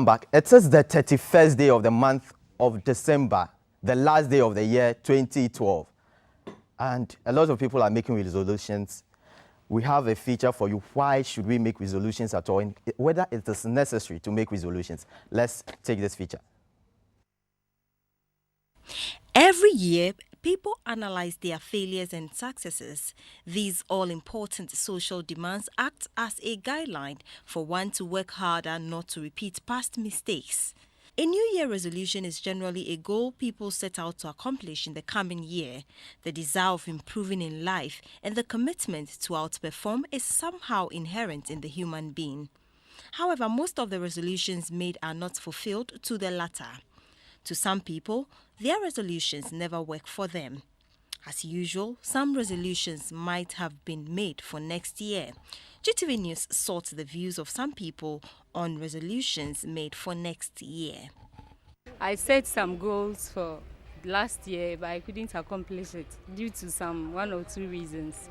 welcome back. It is the 31st day of the month of December, the last day of the year 2012. And a lot of people are making resolutions. We have a feature for you. Why should we make resolutions at all? And whether it is necessary to make resolutions. Let's take this feature. Every year, people analyze their failures and successes. These all-important social demands act as a guideline for one to work harder not to repeat past mistakes. A New Year resolution is generally a goal people set out to accomplish in the coming year. The desire of improving in life and the commitment to outperform is somehow inherent in the human being. However, most of the resolutions made are not fulfilled to the latter. To some people, their resolutions never work for them. As usual, some resolutions might have been made for next year. GTV News sought the views of some people on resolutions made for next year. I set some goals for last year, but I couldn't accomplish it due to one or two reasons.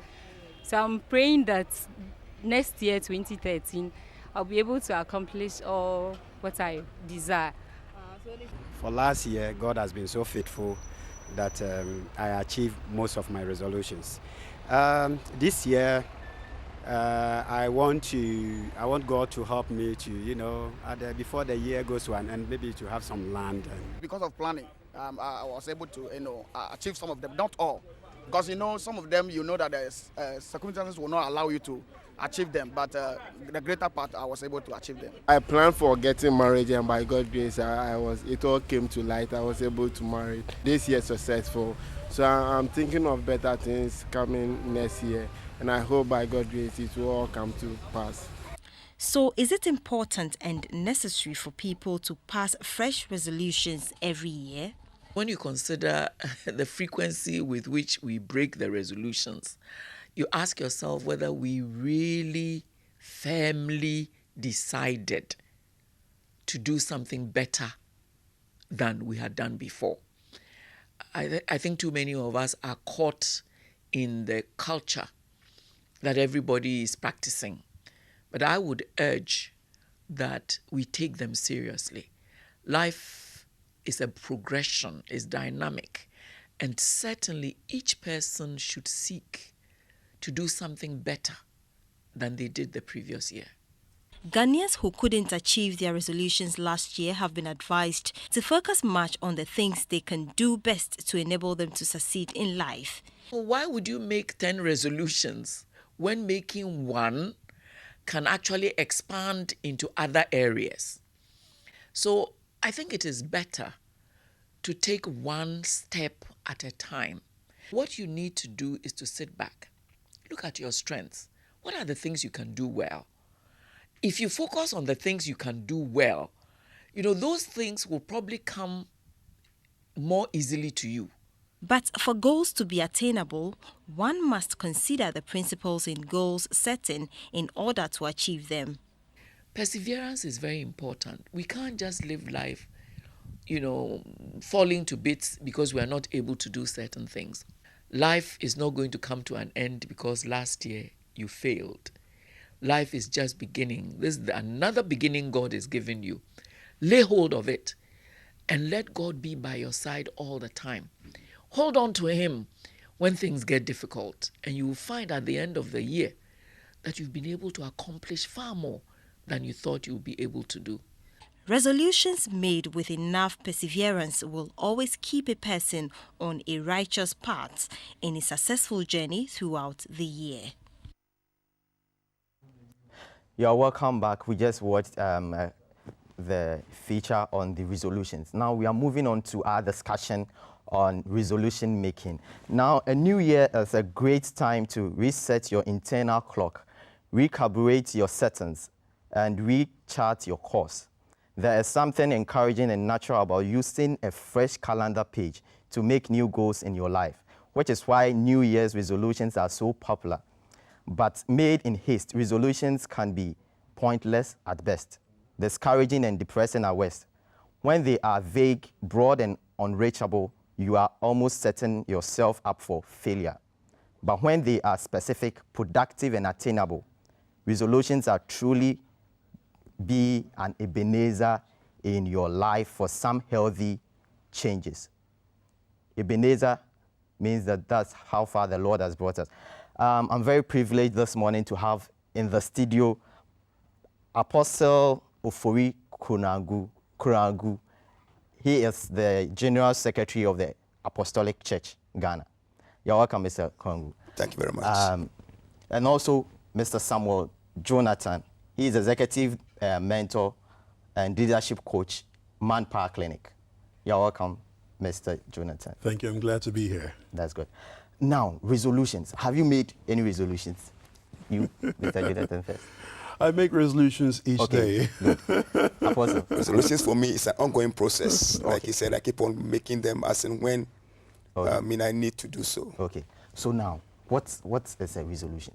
So I'm praying that next year, 2013, I'll be able to accomplish all what I desire. For last year, God has been so faithful that I achieved most of my resolutions. This year, I want God to help me to, before the year goes to an end, maybe to have some land. Because of planning, I was able to, achieve some of them, not all. Because, some of them, that the circumstances will not allow you to achieve them, but the greater part I was able to achieve them. I planned for getting married, and by God's grace, it all came to light. I was able to marry. This year successful, so I'm thinking of better things coming next year, and I hope by God's grace it will all come to pass. So, is it important and necessary for people to pass fresh resolutions every year? When you consider the frequency with which we break the resolutions, you ask yourself whether we really firmly decided to do something better than we had done before. I think too many of us are caught in the culture that everybody is practicing. But I would urge that we take them seriously. Life is a progression, is dynamic, and certainly each person should seek to do something better than they did the previous year. Ghanaians who couldn't achieve their resolutions last year have been advised to focus much on the things they can do best to enable them to succeed in life. Why would you make 10 resolutions when making one can actually expand into other areas? So I think it is better to take one step at a time. What you need to do is to sit back. Look at your strengths. What are the things you can do well? If you focus on the things you can do well, those things will probably come more easily to you. But for goals to be attainable, one must consider the principles in goals setting in order to achieve them. Perseverance is very important. We can't just live life, falling to bits because we are not able to do certain things. Life is not going to come to an end because last year you failed. Life is just beginning. This is another beginning God is giving you. Lay hold of it and let God be by your side all the time. Hold on to Him when things get difficult, and you will find at the end of the year that you've been able to accomplish far more than you thought you would be able to do. Resolutions made with enough perseverance will always keep a person on a righteous path in a successful journey throughout the year. You're welcome back. We just watched the feature on the resolutions. Now we are moving on to our discussion on resolution making. Now, a new year is a great time to reset your internal clock, recalibrate your settings, and rechart your course. There is something encouraging and natural about using a fresh calendar page to make new goals in your life, which is why New Year's resolutions are so popular. But made in haste, resolutions can be pointless at best, discouraging and depressing at worst. When they are vague, broad, and unreachable, you are almost setting yourself up for failure. But when they are specific, productive, and attainable, resolutions are truly be an Ebenezer in your life for some healthy changes. Ebenezer means that that's how far the Lord has brought us. I'm very privileged this morning to have in the studio Apostle Ofori Kuragu. He is the General Secretary of the Apostolic Church, Ghana. You're welcome, Mr. Kuragu. Thank you very much. And also Mr. Samuel Jonathan. He is Executive Mentor and Leadership Coach, Manpower Clinic. You're welcome, Mr. Jonathan. Thank you. I'm glad to be here. That's good. Now, resolutions. Have you made any resolutions? You, Mr. Jonathan, first. I make resolutions each day. Good. Apostle. Resolutions for me is an ongoing process. Like he said, I keep on making them as and when I need to do so. Okay. So now, what is a resolution?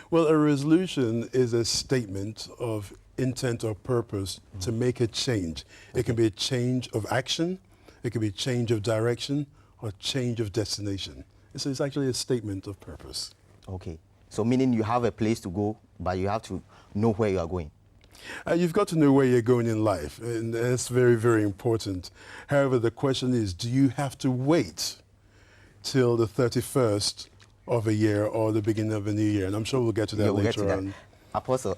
Well, a resolution is a statement of intent or purpose to make a change. It can be a change of action, it can be a change of direction, or change of destination. So it's actually a statement of purpose. Okay. So meaning you have a place to go, but you have to know where you are going. You've got to know where you're going in life, and that's very, very important. However, the question is, do you have to wait till the 31st of a year or the beginning of a new year? And I'm sure we'll get to that later on. Apostle,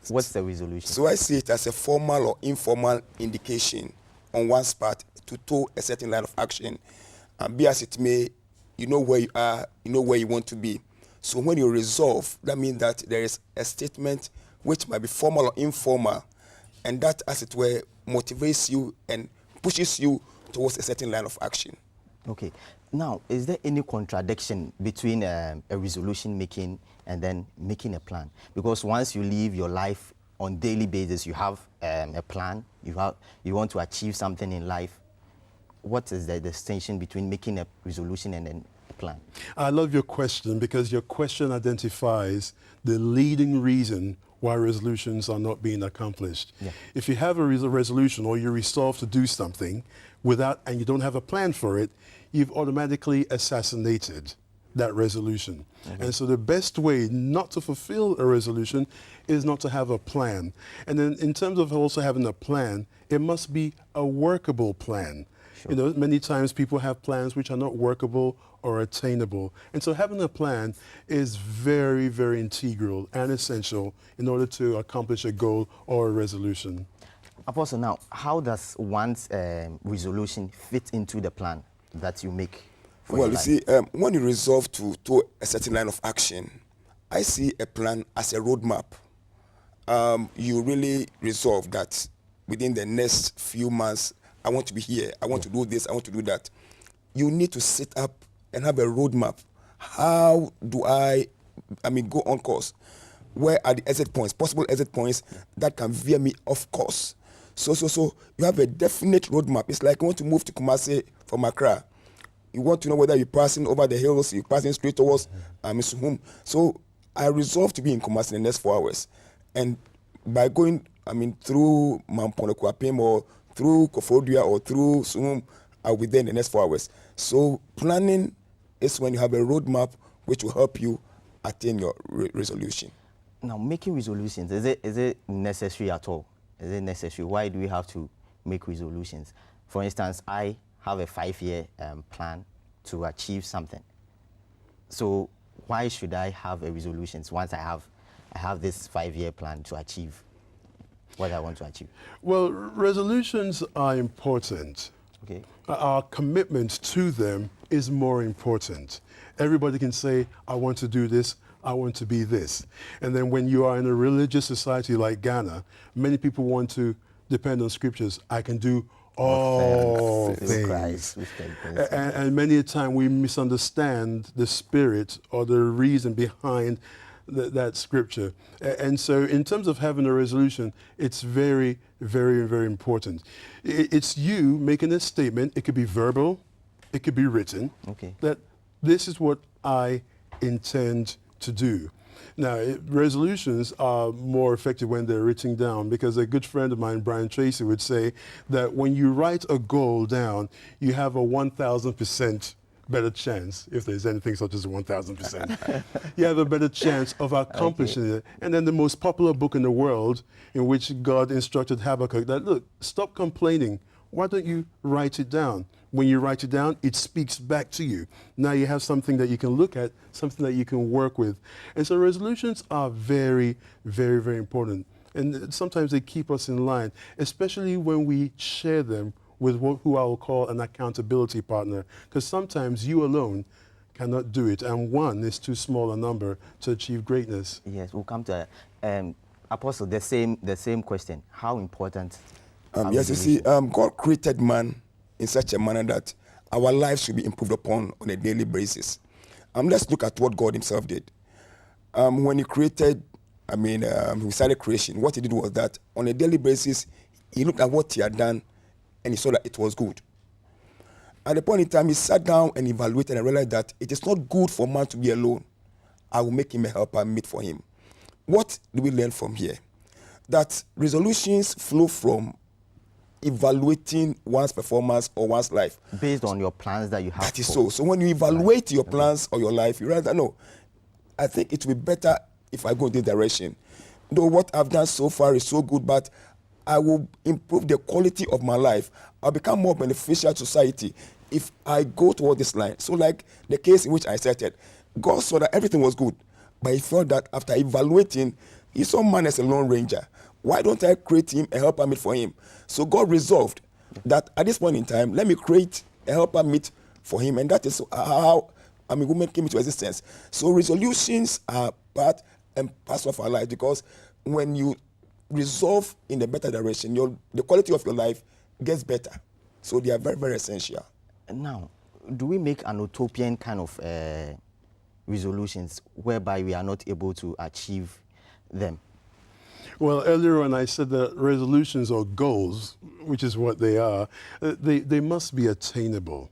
what's the resolution? So I see it as a formal or informal indication on one's part to toe a certain line of action. And be as it may, you know where you are, you know where you want to be. So when you resolve, that means that there is a statement which might be formal or informal, and that, as it were, motivates you and pushes you towards a certain line of action. Okay. Now, is there any contradiction between a resolution making and then making a plan? Because once you live your life on daily basis, you have a plan, you want to achieve something in life. What is the distinction between making a resolution and then a plan? I love your question because your question identifies the leading reason why resolutions are not being accomplished. Yeah. If you have a resolution or you resolve to do something and you don't have a plan for it, you've automatically assassinated that resolution. Mm-hmm. And so the best way not to fulfill a resolution is not to have a plan. And then in terms of also having a plan, it must be a workable plan. Sure. You know, many times people have plans which are not workable or attainable. And so having a plan is very, very integral and essential in order to accomplish a goal or a resolution. Apostle, now, how does one's resolution fit into the plan that you make for your life? You see, when you resolve to a certain line of action, I see a plan as a roadmap. You really resolve that within the next few months, I want to be here, I want to do this, I want to do that. You need to sit up and have a roadmap. How do I go on course? Where are the exit points, possible exit points that can veer me off course? So you have a definite roadmap. It's like you want to move to Kumasi from Accra. You want to know whether you're passing over the hills, you're passing straight towards Suhum. So I resolved to be in Kumasi in the next 4 hours. And by going, through Mamponekwapim or through Kofodia or through Suhum, I'll be there in the next 4 hours. So planning is when you have a roadmap which will help you attain your resolution. Now, making resolutions, is it necessary at all? Is it necessary? Why do we have to make resolutions? For instance, I have a 5-year plan to achieve something. So why should I have a resolution once I have this 5-year plan to achieve what I want to achieve? Well, resolutions are important. Okay. Our commitment to them is more important. Everybody can say, I want to do this, I want to be this. And then when you are in a religious society like Ghana, many people want to depend on scriptures. I can do all things. And many a time we misunderstand the spirit or the reason behind that scripture. And so in terms of having a resolution, it's very, very, very important. It's you making a statement. It could be verbal, it could be written, that this is what I intend to do. Now, resolutions are more effective when they're written down, because a good friend of mine, Brian Tracy, would say that when you write a goal down, you have a 1,000% better chance, if there's anything such as 1,000%, you have a better chance of accomplishing it. And then the most popular book in the world, in which God instructed Habakkuk that, look, stop complaining. Why don't you write it down? When you write it down, it speaks back to you. Now you have something that you can look at, something that you can work with. And so resolutions are very, very, very important. And sometimes they keep us in line, especially when we share them with who I will call an accountability partner. Because sometimes you alone cannot do it, and one is too small a number to achieve greatness. Yes, we'll come to Apostle, the same question. How important yes, you see, God created man in such a manner that our lives should be improved upon on a daily basis. Let's look at what God himself did. When he created, he started creation. What he did was that on a daily basis, he looked at what he had done and he saw that it was good. At the point in time, he sat down and evaluated and realized that it is not good for man to be alone. I will make him a helper meet for him. What do we learn from here? That resolutions flow from evaluating one's performance or one's life. Based on your plans that you have. That is so. So when you evaluate your plans or your life, you realize that, no, I think it will be better if I go in this direction. Though what I've done so far is so good, but I will improve the quality of my life. I'll become more beneficial to society if I go toward this line. So like the case in which I started, God saw that everything was good, but he felt that after evaluating, he saw man as a lone ranger. Why don't I create him a helper meet for him? So God resolved that at this point in time, let me create a helper meet for him, and that is how woman came into existence. So resolutions are part and parcel of our life, because when you resolve in a better direction, the quality of your life gets better. So they are very, very essential. Now, do we make an utopian kind of resolutions whereby we are not able to achieve them? Well, earlier on I said that resolutions or goals, which is what they are, they must be attainable.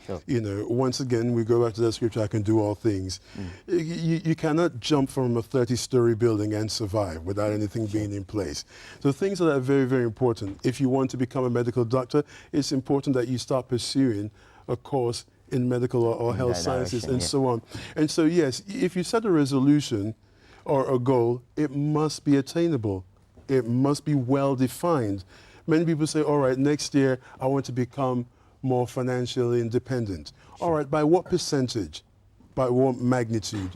Sure. You know, once again, we go back to that scripture, I can do all things. You cannot jump from a 30-story building and survive without anything being in place. So things that are very, very important. If you want to become a medical doctor, it's important that you start pursuing a course in medical or health sciences and so on. And so, yes, if you set a resolution or a goal, it must be attainable. It must be well-defined. Many people say, all right, next year I want to become more financially independent. All right, by what percentage? By what magnitude?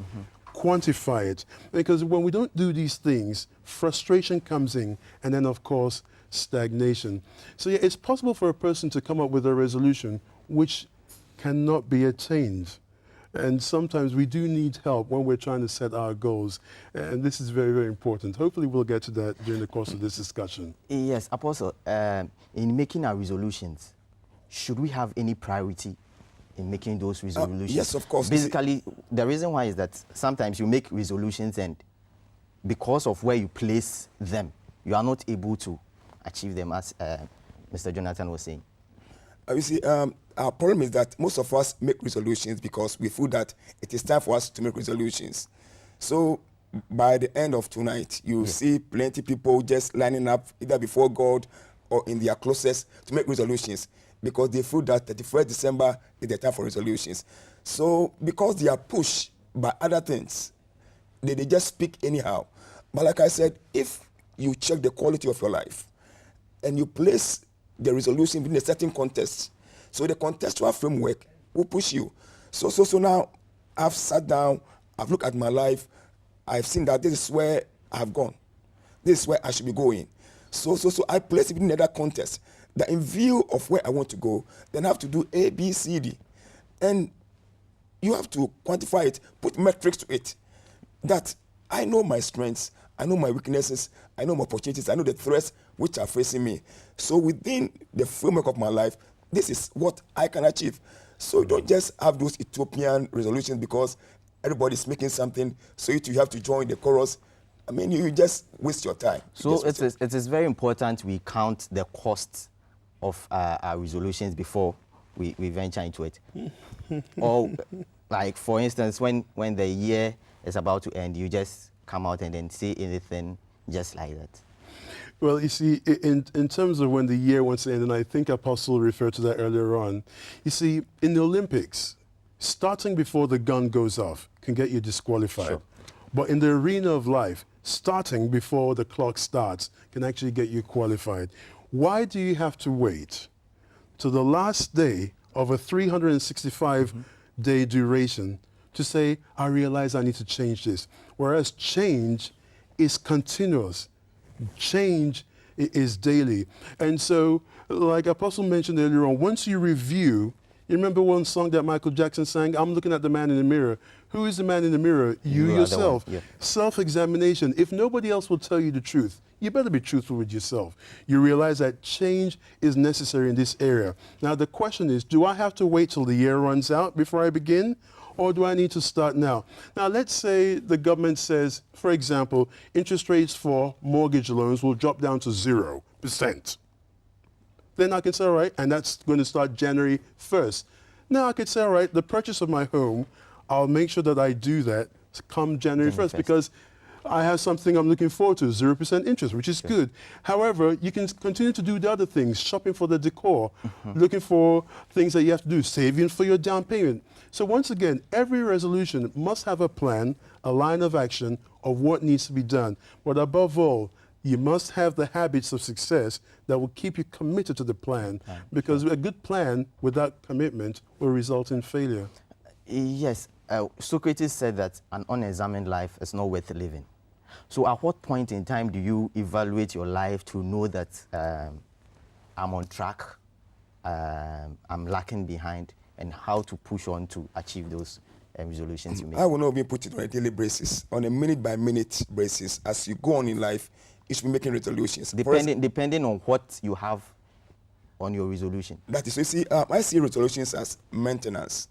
Quantify it. Because when we don't do these things, frustration comes in, and then, of course, stagnation. So yeah, it's possible for a person to come up with a resolution which cannot be attained. And sometimes we do need help when we're trying to set our goals. And this is very, very important. Hopefully we'll get to that during the course of this discussion. Yes, Apostle, in making our resolutions, should we have any priority in making those resolutions? Yes, of course. Basically, the reason why is that sometimes you make resolutions and because of where you place them, you are not able to achieve them, as Mr. Jonathan was saying. You see, our problem is that most of us make resolutions because we feel that it is time for us to make resolutions. So by the end of tonight, you see plenty of people just lining up either before God or in their closest to make resolutions, because they feel that 31st December is the time for resolutions. So because they are pushed by other things, they just speak anyhow. But like I said, if you check the quality of your life and you place the resolution in a certain context, so the contextual framework will push you. So now I've sat down, I've looked at my life, I've seen that this is where I've gone. This is where I should be going. So I place it in another context, that in view of where I want to go, then I have to do A, B, C, D. And you have to quantify it, put metrics to it. That I know my strengths, I know my weaknesses, I know my opportunities, I know the threats which are facing me. So within the framework of my life, this is what I can achieve. So don't just have those utopian resolutions because everybody's making something, so you have to join the chorus. I mean, you just waste your time. So it is very important we count the cost of our resolutions before we venture into it. Or, like, for instance, when the year is about to end, you just come out and then say anything just like that. Well, you see, in terms of when the year wants to end, and I think Apostle referred to that earlier on, you see, in the Olympics, starting before the gun goes off can get you disqualified. Sure. But in the arena of life, starting before the clock starts can actually get you qualified. Why do you have to wait to the last day of a 365-day duration to say, I realize I need to change this? Whereas change is continuous. Change is daily. And so, like Apostle mentioned earlier on, once you review, you remember one song that Michael Jackson sang, I'm looking at the man in the mirror. Who is the man in the mirror? You yourself. Yeah. Self-examination. If nobody else will tell you the truth, you better be truthful with yourself. You realize that change is necessary in this area. Now the question is, do I have to wait till the year runs out before I begin? Or do I need to start now? Now, let's say the government says, for example, interest rates for mortgage loans will drop down to 0%. Then I can say, all right, and that's going to start January 1st. Now I could say, all right, the purchase of my home, I'll make sure that I do that come January 1st because I have something I'm looking forward to, 0% interest, which is good. However, you can continue to do the other things, shopping for the decor, looking for things that you have to do, saving for your down payment. So once again, every resolution must have a plan, a line of action of what needs to be done. But above all, you must have the habits of success that will keep you committed to the plan, because a good plan without commitment will result in failure. Yes, Socrates said that an unexamined life is not worth living. So at what point in time do you evaluate your life to know that I'm on track, I'm lacking behind, and how to push on to achieve those resolutions you make? I will not be put it on a daily basis, on a minute-by-minute basis. As you go on in life, you should be making resolutions. Depending on what you have on your resolution. That is, you see, I see resolutions as maintenance.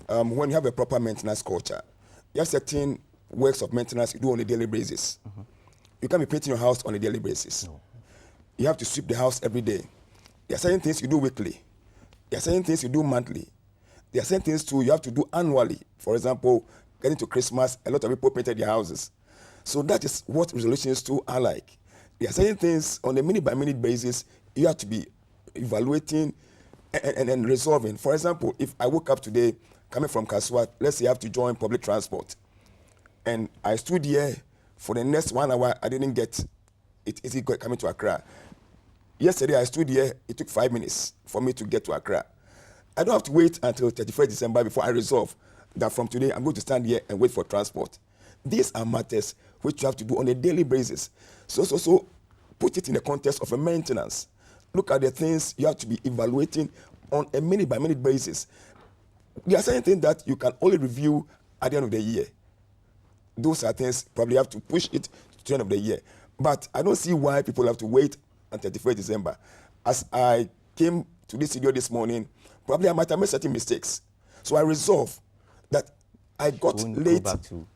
When you have a proper maintenance culture, you have certain works of maintenance you do on a daily basis. You can't be painting your house on a daily basis. No. You have to sweep the house every day. There are certain things you do weekly. There are certain things you do monthly. There are certain things too you have to do annually. For example, getting to Christmas, a lot of people painted their houses. So that is what resolutions too are like. There are certain things on a minute-by-minute basis you have to be evaluating and resolving. For example, if I woke up today coming from Kaswa, let's say I have to join public transport, and I stood here for the next 1 hour, I didn't get it easy coming to Accra. Yesterday I stood here, it took 5 minutes for me to get to Accra. I don't have to wait until 31st December before I resolve that from today I'm going to stand here and wait for transport. These are matters which you have to do on a daily basis. So put it in the context of a maintenance. Look at the things you have to be evaluating on a minute-by-minute basis. There are certain things that you can only review at the end of the year. Those are things probably have to push it to the end of the year. But I don't see why people have to wait until 31st December. As I came to this studio this morning, probably I might have made certain mistakes. So I resolve that I got late. Go back to,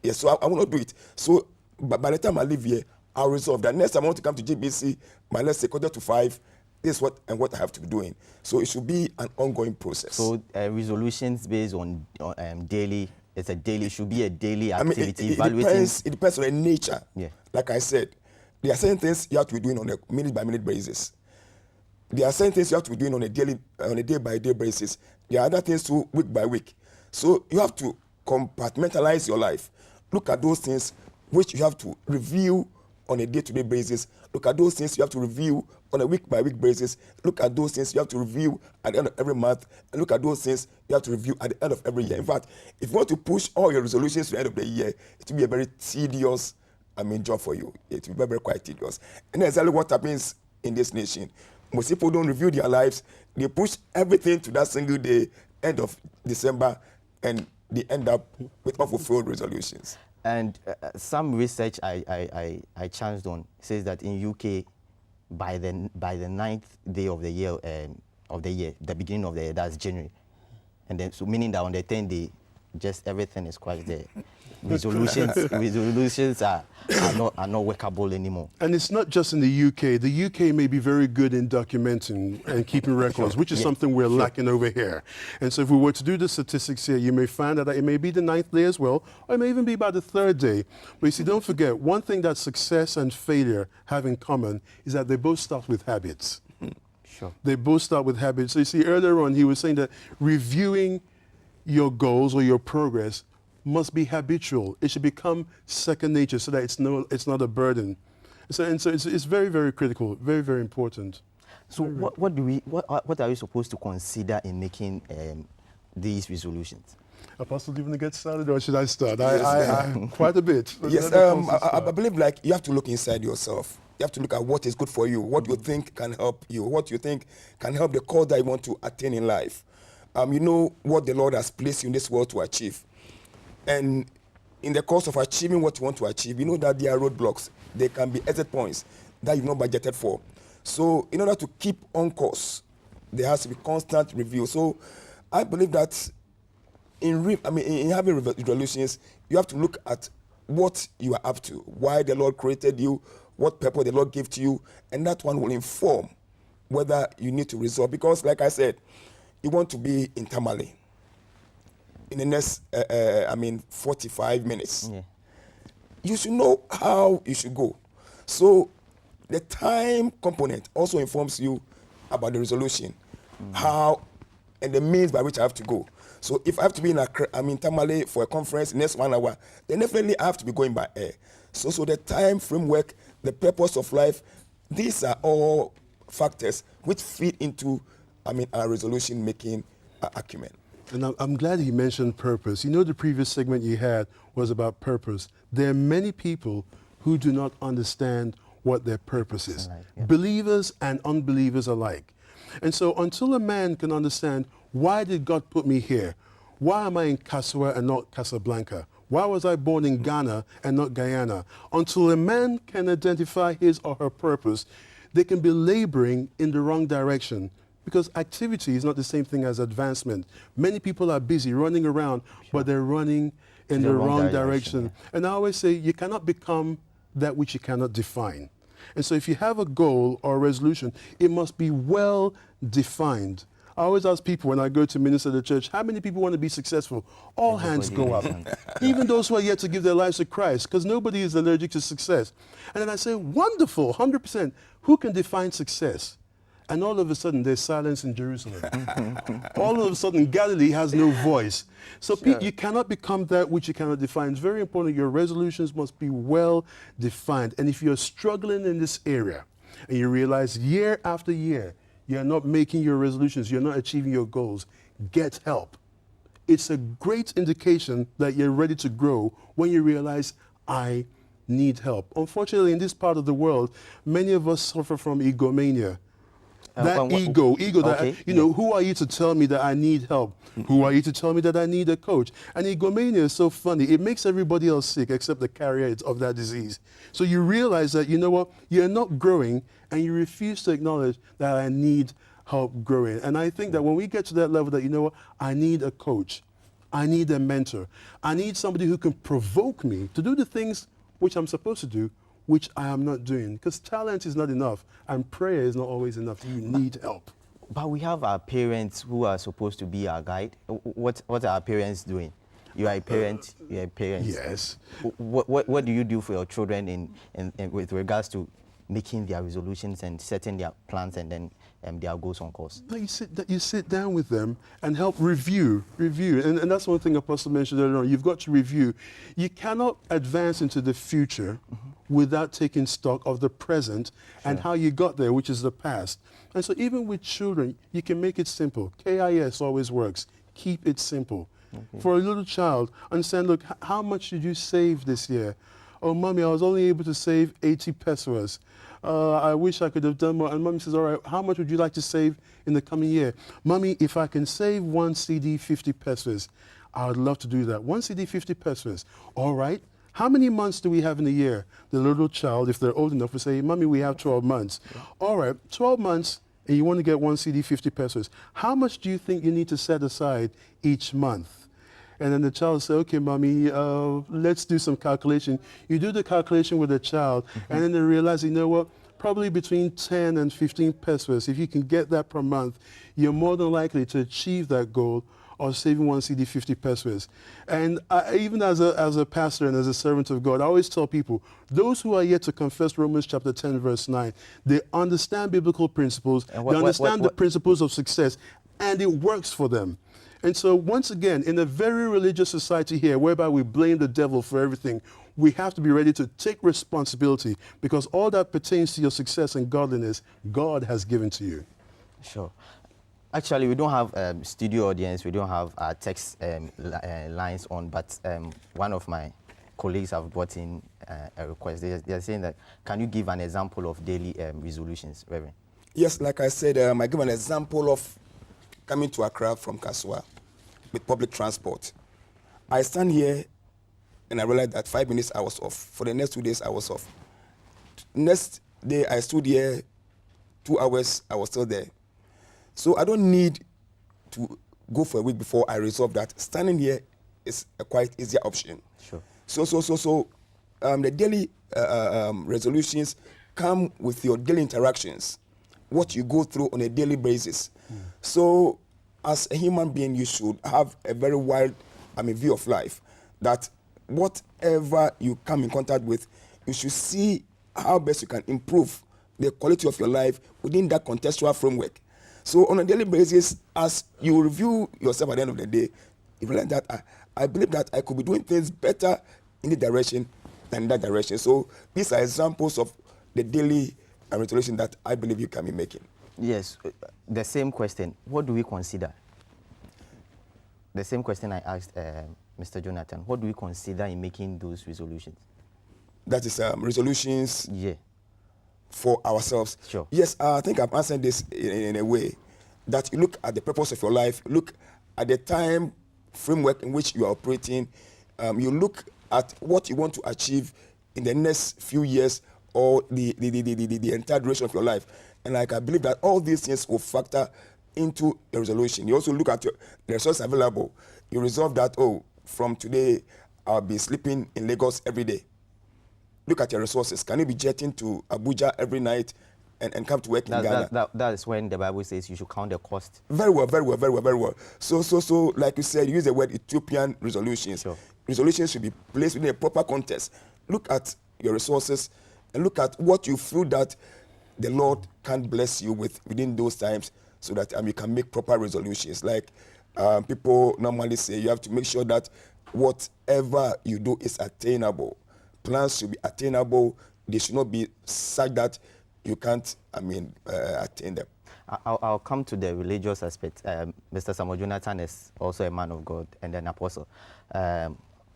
Yes, so I will not do it. So by the time I leave here, I'll resolve that next time I want to come to GBC, by let's say 4:45, this is what I have to be doing. So it should be an ongoing process. So resolutions based on daily, it should be a daily activity. It depends on the nature. Yeah. Like I said, there are certain things you have to be doing on a minute-by-minute basis. There are certain things you have to be doing on a day-by-day basis. There are other things too, week by week. So you have to compartmentalize your life. Look at those things which you have to review on a day-to-day basis. Look at those things you have to review on a week-by-week basis. Look at those things you have to review at the end of every month. And look at those things you have to review at the end of every year. In fact, if you want to push all your resolutions to the end of the year, it will be a very tedious job for you. It will be very quite tedious. And that's exactly what happens in this nation. Most people don't review their lives. They push everything to that single day, end of December, and they end up with unfulfilled resolutions. And some research I chanced on says that in UK, by the 9th day of the year, the beginning of the year, that's January, and then so meaning that on the 10th day, just everything is quite there. Resolutions are not workable anymore. And it's not just in the UK. The UK may be very good in documenting and keeping records, which is something we're lacking over here. And so if we were to do the statistics here, you may find out that it may be the 9th day as well, or it may even be by the 3rd day. But you see, don't forget, one thing that success and failure have in common is that they both start with habits. Sure. They both start with habits. So you see, earlier on, he was saying that reviewing your goals or your progress must be habitual. It should become second nature so that it's not a burden. So it's very, very critical, very, very important. So what are you supposed to consider in making these resolutions? Apostle, do you want to get started or should I start? Yes, quite a bit. Yes, I believe like you have to look inside yourself. You have to look at what is good for you, what you think can help you, what you think can help the cause that you want to attain in life. You know what the Lord has placed you in this world to achieve. And in the course of achieving what you want to achieve, you know that there are roadblocks. There can be exit points that you've not budgeted for. So in order to keep on course, there has to be constant review. So I believe that in having resolutions, you have to look at what you are up to, why the Lord created you, what purpose the Lord gave to you, and that one will inform whether you need to resolve. Because like I said, you want to be in Tamale in the next 45 minutes. Yeah. You should know how you should go. So the time component also informs you about the resolution, how and the means by which I have to go. So if I have to be in Tamale for a conference next 1 hour, then definitely I have to be going by air. So the time framework, the purpose of life, these are all factors which feed into our resolution making acumen. And I'm glad he mentioned purpose. You know, the previous segment you had was about purpose. There are many people who do not understand what their purpose is. Right, yeah. Believers and unbelievers alike. And so until a man can understand, why did God put me here? Why am I in Kasua and not Casablanca? Why was I born in Ghana and not Guyana? Until a man can identify his or her purpose, they can be laboring in the wrong direction. Because activity is not the same thing as advancement. Many people are busy running around, but they're running in the wrong direction. Yeah. And I always say, you cannot become that which you cannot define. And so if you have a goal or a resolution, it must be well defined. I always ask people when I go to minister at the church, how many people want to be successful? All hands go up. Even those who are yet to give their lives to Christ, because nobody is allergic to success. And then I say, wonderful, 100%. Who can define success? And all of a sudden, there's silence in Jerusalem. All of a sudden, Galilee has no voice. So sure. You cannot become that which you cannot define. It's very important. Your resolutions must be well defined. And if you're struggling in this area, and you realize year after year, you're not making your resolutions, you're not achieving your goals, get help. It's a great indication that you're ready to grow when you realize, I need help. Unfortunately, in this part of the world, many of us suffer from egomania. That ego okay. that, you know, who are you to tell me that I need help? Who are you to tell me that I need a coach? And egomania is so funny. It makes everybody else sick except the carrier of that disease. So you realize that, you know what, you're not growing and you refuse to acknowledge that I need help growing. And I think that when we get to that level that, you know what, I need a coach. I need a mentor. I need somebody who can provoke me to do the things which I'm supposed to do, which I am not doing. Because talent is not enough, and prayer is not always enough. You need help. But we have our parents who are supposed to be our guide. What are our parents doing? You are a parent. You're a parent. Yes. What do you do for your children in with regards to making their resolutions and setting their plans and then their goals on course? No, you sit down with them and help review. And that's one thing Apostle mentioned earlier on. You've got to review. You cannot advance into the future without taking stock of the present and how you got there, which is the past. And so even with children, you can make it simple. KIS always works. Keep it simple. Okay. For a little child, understand, look, how much did you save this year? Oh, Mommy, I was only able to save 80 pesos. I wish I could have done more. And Mommy says, all right, how much would you like to save in the coming year? Mommy, if I can save one CD 50 pesos, I would love to do that. One CD 50 pesos. All right. How many months do we have in a year? The little child, if they're old enough, will say, Mommy, we have 12 months. All right, 12 months, and you want to get one CD 50 pesos. How much do you think you need to set aside each month? And then the child will say, okay, Mommy, let's do some calculation. You do the calculation with the child, and then they realize, you know what, probably between 10 and 15 pesos. If you can get that per month, you're more than likely to achieve that goal or saving one CD 50 pesos. And even as a pastor and as a servant of God, I always tell people, those who are yet to confess Romans chapter 10, verse 9, they understand biblical principles, they understand the principles of success, and it works for them. And so once again, in a very religious society here, whereby we blame the devil for everything, we have to be ready to take responsibility, because all that pertains to your success and godliness, God has given to you. Sure. Actually, we don't have studio audience. We don't have text lines on, but one of my colleagues have brought in a request. They are saying that, can you give an example of daily resolutions, Reverend? Yes, like I said, I give an example of coming to Accra from Kasua with public transport. I stand here and I realized that 5 minutes I was off. For the next 2 days, I was off. Next day, I stood here 2 hours, I was still there. So I don't need to go for a week before I resolve that. Standing here is a quite easier option. Sure. So the daily resolutions come with your daily interactions, what you go through on a daily basis. So as a human being, you should have a very wide view of life, that whatever you come in contact with, you should see how best you can improve the quality of your life within that contextual framework. So on a daily basis, as you review yourself at the end of the day, you realize that I believe that I could be doing things better in this direction than in that direction. So these are examples of the daily resolution that I believe you can be making. Yes, the same question. What do we consider? The same question I asked Mr. Jonathan. What do we consider in making those resolutions? That is resolutions. Yeah. For ourselves. Sure. Yes, I think I've answered this in a way that you look at the purpose of your life, look at the time framework in which you are operating, you look at what you want to achieve in the next few years or the entire duration of your life. And like I believe that all these things will factor into your resolution. You also look at the resources available. You resolve that, from today, I'll be sleeping in Lagos every day. Look at your resources. Can you be jetting to Abuja every night and come to work in Ghana? That is when the Bible says you should count the cost. Very well, very well, very well, very well. So like you said, you use the word Ethiopian resolutions. Sure. Resolutions should be placed within a proper context. Look at your resources and look at what you feel that the Lord can bless you with within those times, so that you can make proper resolutions. Like people normally say, you have to make sure that whatever you do is attainable. Plans should be attainable. They should not be such that you can't, attain them. I'll come to the religious aspect. Mr. Samuel Jonathan is also a man of God and an apostle.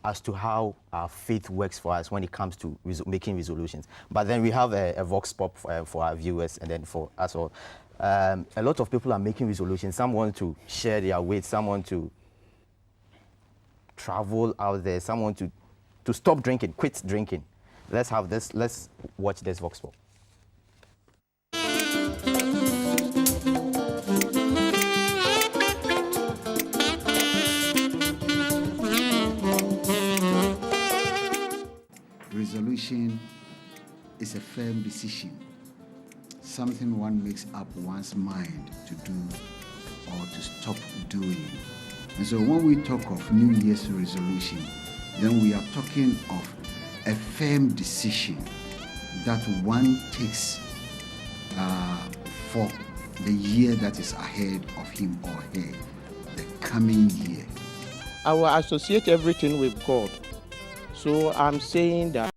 As to how our faith works for us when it comes to making resolutions. But then we have a vox pop for our viewers and then for us all. A lot of people are making resolutions. Some want to share their weight. Some want to travel out there. Some want to stop drinking, quit drinking. Let's have this. Let's watch this vox pop. Resolution is a firm decision, something one makes up one's mind to do or to stop doing. And so when we talk of New Year's resolution, then we are talking of a firm decision that one takes for the year that is ahead of him or her, the coming year. I will associate everything with God. So I'm saying that